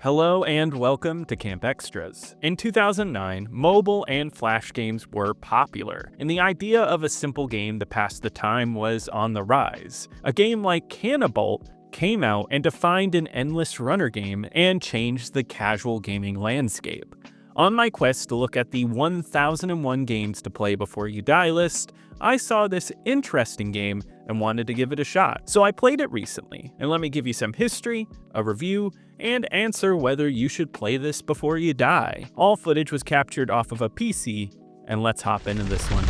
Hello and welcome to Camp Xtras. In 2009, mobile and flash games were popular, and the idea of a simple game to pass the time was on the rise. A game like Canabalt came out and defined an endless runner game and changed the casual gaming landscape. On my quest to look at the 1001 games to play before you die list, I saw this interesting game and wanted to give it a shot. So I played it recently, and let me give you some history, a review, and answer whether you should play this before you die. All footage was captured off of a PC, and let's hop into this one.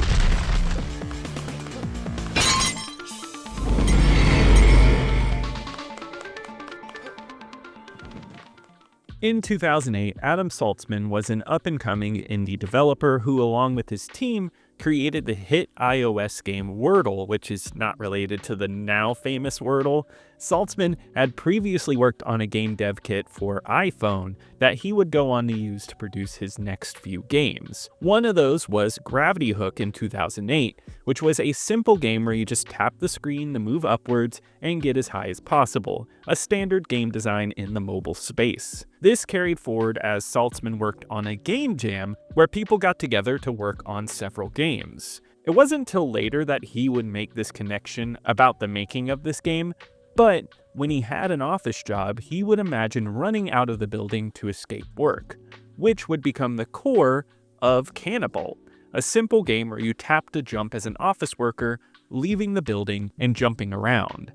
In 2008, Adam Saltzman was an up-and-coming indie developer who, along with his team, created the hit iOS game Wordle, which is not related to the now famous Wordle. Saltzman had previously worked on a game dev kit for iPhone that he would go on to use to produce his next few games. One of those was Gravity Hook in 2008, which was a simple game where you just tap the screen to move upwards and get as high as possible, a standard game design in the mobile space. This carried forward as Saltzman worked on a game jam where people got together to work on several games. It wasn't until later that he would make this connection about the making of this game, but when he had an office job, he would imagine running out of the building to escape work, which would become the core of Canabalt, a simple game where you tap to jump as an office worker, leaving the building and jumping around.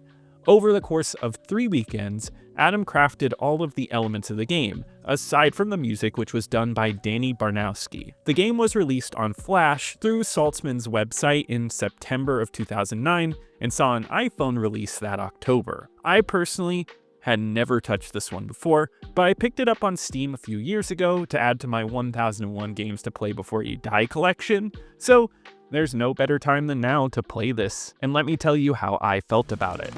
Over the course of 3 weekends, Adam crafted all of the elements of the game, aside from the music, which was done by Danny Barnowski. The game was released on Flash through Saltzman's website in September of 2009 and saw an iPhone release that October. I personally had never touched this one before, but I picked it up on Steam a few years ago to add to my 1001 games to play before you die collection, so there's no better time than now to play this, and let me tell you how I felt about it.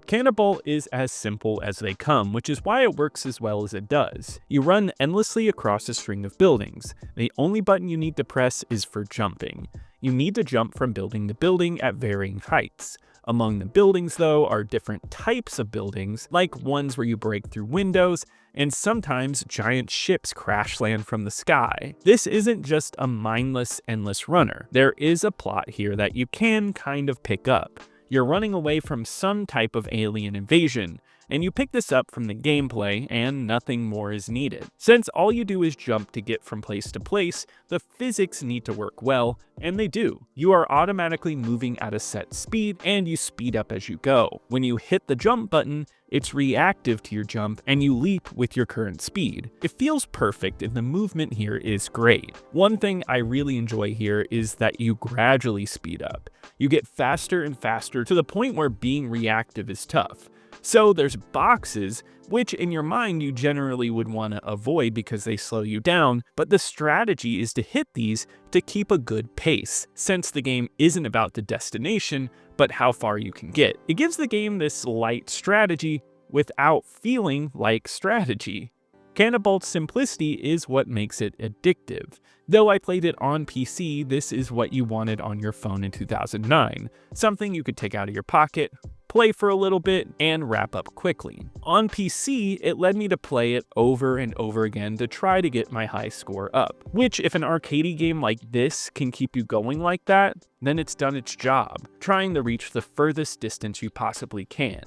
Canabalt is as simple as they come, which is why it works as well as it does. You run endlessly across a string of buildings. The only button you need to press is for jumping. You need to jump from building to building at varying heights. Among the buildings, though, are different types of buildings, like ones where you break through windows, and sometimes giant ships crash land from the sky. This isn't just a mindless, endless runner. There is a plot here that you can kind of pick up. You're running away from some type of alien invasion, and you pick this up from the gameplay, and nothing more is needed. Since all you do is jump to get from place to place, the physics need to work well, and they do. You are automatically moving at a set speed, and you speed up as you go. When you hit the jump button, it's reactive to your jump, and you leap with your current speed. It feels perfect, and the movement here is great. One thing I really enjoy here is that you gradually speed up. You get faster and faster to the point where being reactive is tough. So there's boxes, which in your mind you generally would want to avoid because they slow you down, but the strategy is to hit these to keep a good pace, since the game isn't about the destination, but how far you can get. It gives the game this light strategy without feeling like strategy. Canabalt's simplicity is what makes it addictive. Though I played it on PC, this is what you wanted on your phone in 2009, something you could take out of your pocket, play for a little bit, and wrap up quickly. On PC, it led me to play it over and over again to try to get my high score up, which if an arcade game like this can keep you going like that, then it's done its job, trying to reach the furthest distance you possibly can.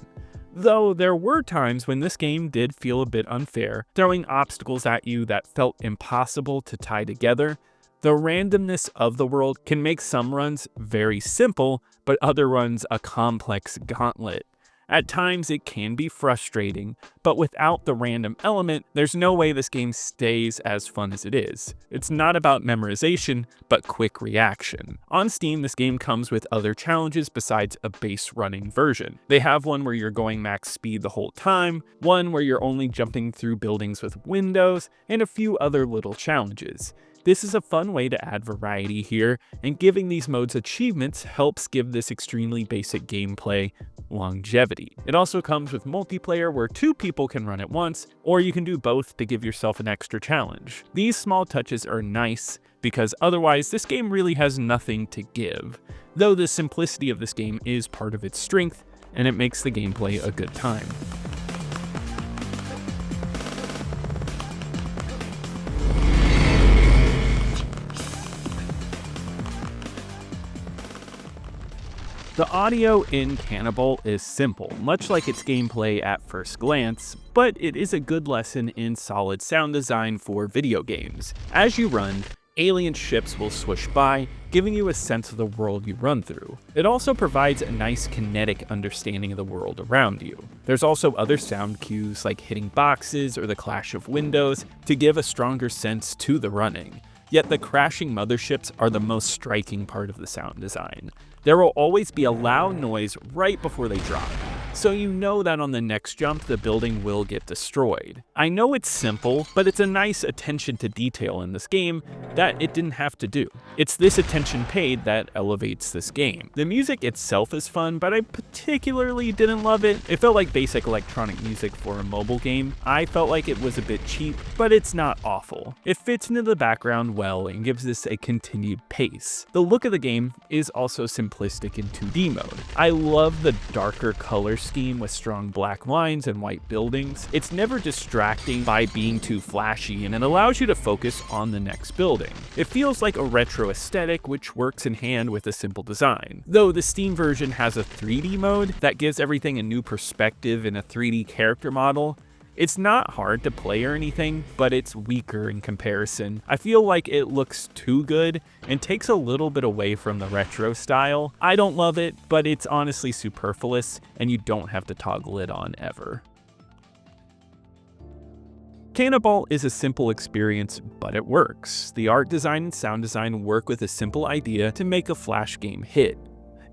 Though there were times when this game did feel a bit unfair, throwing obstacles at you that felt impossible to tie together. The randomness of the world can make some runs very simple, but other runs a complex gauntlet. At times it can be frustrating, but without the random element, there's no way this game stays as fun as it is. It's not about memorization, but quick reaction. On Steam, this game comes with other challenges besides a base running version. They have one where you're going max speed the whole time, one where you're only jumping through buildings with windows, and a few other little challenges. This is a fun way to add variety here, and giving these modes achievements helps give this extremely basic gameplay longevity. It also comes with multiplayer where 2 people can run at once, or you can do both to give yourself an extra challenge. These small touches are nice, because otherwise this game really has nothing to give. Though the simplicity of this game is part of its strength, and it makes the gameplay a good time. The audio in Canabalt is simple, much like its gameplay at first glance, but it is a good lesson in solid sound design for video games. As you run, alien ships will swoosh by, giving you a sense of the world you run through. It also provides a nice kinetic understanding of the world around you. There's also other sound cues like hitting boxes or the clash of windows to give a stronger sense to the running. Yet the crashing motherships are the most striking part of the sound design. There will always be a loud noise right before they drop, so you know that on the next jump the building will get destroyed. I know it's simple, but it's a nice attention to detail in this game that it didn't have to do. It's this attention paid that elevates this game. The music itself is fun, but I particularly didn't love it. It felt like basic electronic music for a mobile game. I felt like it was a bit cheap, but it's not awful. It fits into the background well and gives this a continued pace. The look of the game is also simplistic in 2D mode. I love the darker color scheme with strong black lines and white buildings. It's never distracting by being too flashy, and it allows you to focus on the next building. It feels like a retro aesthetic, which works in hand with a simple design. Though the Steam version has a 3D mode that gives everything a new perspective in a 3D character model, it's not hard to play or anything, but it's weaker in comparison. I feel like it looks too good and takes a little bit away from the retro style. I don't love it, but it's honestly superfluous, and you don't have to toggle it on ever. Canabalt is a simple experience, but it works. The art design and sound design work with a simple idea to make a Flash game hit.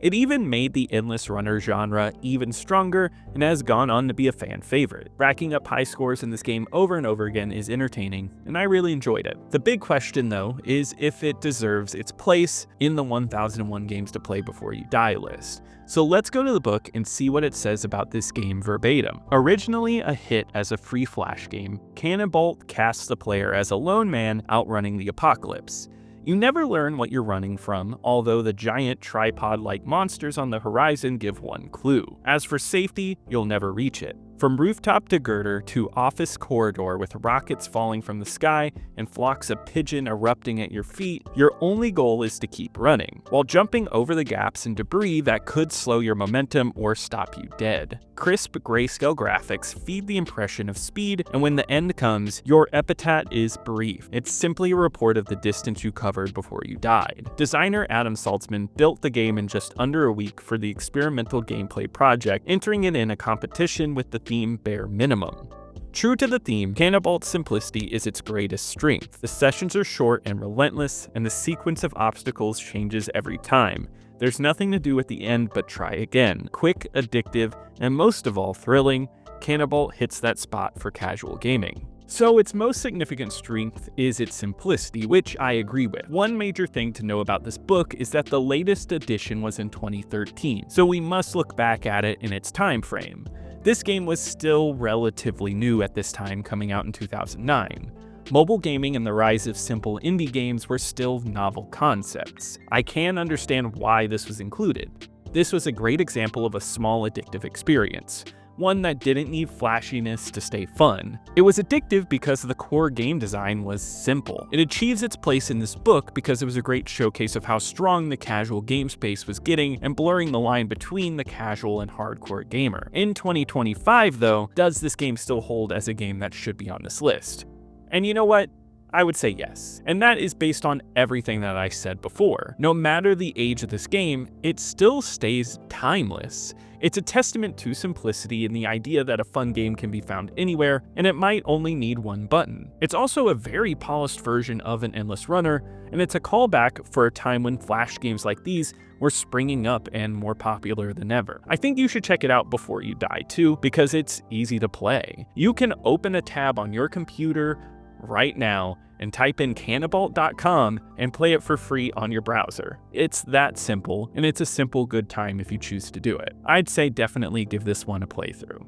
It even made the endless runner genre even stronger and has gone on to be a fan favorite. Racking up high scores in this game over and over again is entertaining, and I really enjoyed it. The big question though is if it deserves its place in the 1001 games to play before you die list. So let's go to the book and see what it says about this game verbatim. Originally a hit as a free Flash game, Canabalt casts the player as a lone man outrunning the apocalypse. You never learn what you're running from, although the giant tripod-like monsters on the horizon give one clue. As for safety, you'll never reach it. From rooftop to girder to office corridor with rockets falling from the sky and flocks of pigeon erupting at your feet, your only goal is to keep running, while jumping over the gaps and debris that could slow your momentum or stop you dead. Crisp grayscale graphics feed the impression of speed, and when the end comes, your epitaph is brief. It's simply a report of the distance you covered before you died. Designer Adam Saltzman built the game in just under a week for the experimental gameplay project, entering it in a competition with the theme bare minimum. True to the theme, Canabalt's simplicity is its greatest strength. The sessions are short and relentless, and the sequence of obstacles changes every time. There's nothing to do at the end but try again. Quick, addictive, and most of all thrilling, Canabalt hits that spot for casual gaming. So its most significant strength is its simplicity, which I agree with. One major thing to know about this book is that the latest edition was in 2013, so we must look back at it in its time frame. This game was still relatively new at this time, coming out in 2009. Mobile gaming and the rise of simple indie games were still novel concepts. I can understand why this was included. This was a great example of a small addictive experience, one that didn't need flashiness to stay fun. It was addictive because the core game design was simple. It achieves its place in this book because it was a great showcase of how strong the casual game space was getting and blurring the line between the casual and hardcore gamer. In 2025 though, does this game still hold as a game that should be on this list? And you know what? I would say yes. And that is based on everything that I said before. No matter the age of this game, it still stays timeless. It's a testament to simplicity and the idea that a fun game can be found anywhere, and it might only need one button. It's also a very polished version of an endless runner, and it's a callback for a time when Flash games like these were springing up and more popular than ever. I think you should check it out before you die too, because it's easy to play. You can open a tab on your computer right now and type in canabalt.com and play it for free on your browser. It's that simple, and it's a simple good time if you choose to do it. I'd say definitely give this one a playthrough.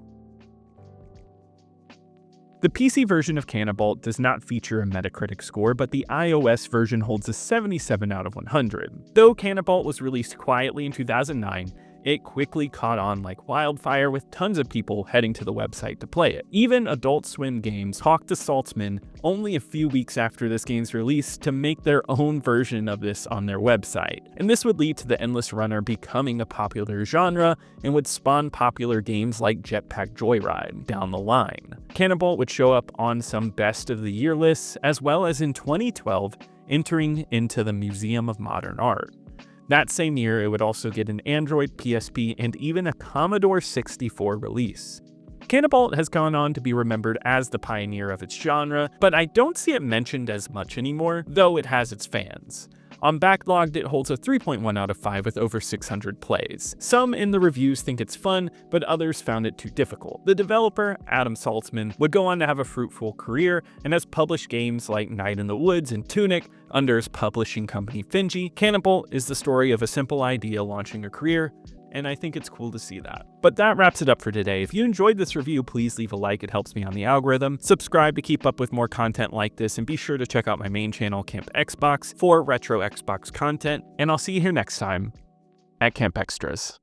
The PC version of Canabalt does not feature a Metacritic score, but the iOS version holds a 77 out of 100. Though Canabalt was released quietly in 2009, it quickly caught on like wildfire, with tons of people heading to the website to play it. Even Adult Swim Games talked to Saltzman only a few weeks after this game's release to make their own version of this on their website. And this would lead to the Endless Runner becoming a popular genre and would spawn popular games like Jetpack Joyride down the line. Canabalt would show up on some best of the year lists, as well as in 2012 entering into the Museum of Modern Art. That same year, it would also get an Android, PSP, and even a Commodore 64 release. Canabalt has gone on to be remembered as the pioneer of its genre, but I don't see it mentioned as much anymore, though it has its fans. On Backlogged, it holds a 3.1 out of 5 with over 600 plays. Some in the reviews think it's fun, but others found it too difficult. The developer, Adam Saltzman, would go on to have a fruitful career and has published games like Night in the Woods and Tunic under his publishing company Finji. Canabalt is the story of a simple idea launching a career, and I think it's cool to see that. But that wraps it up for today. If you enjoyed this review, please leave a like, it helps me on the algorithm. Subscribe to keep up with more content like this, and be sure to check out my main channel, Camp Xbox, for retro Xbox content, and I'll see you here next time at Camp Xtras.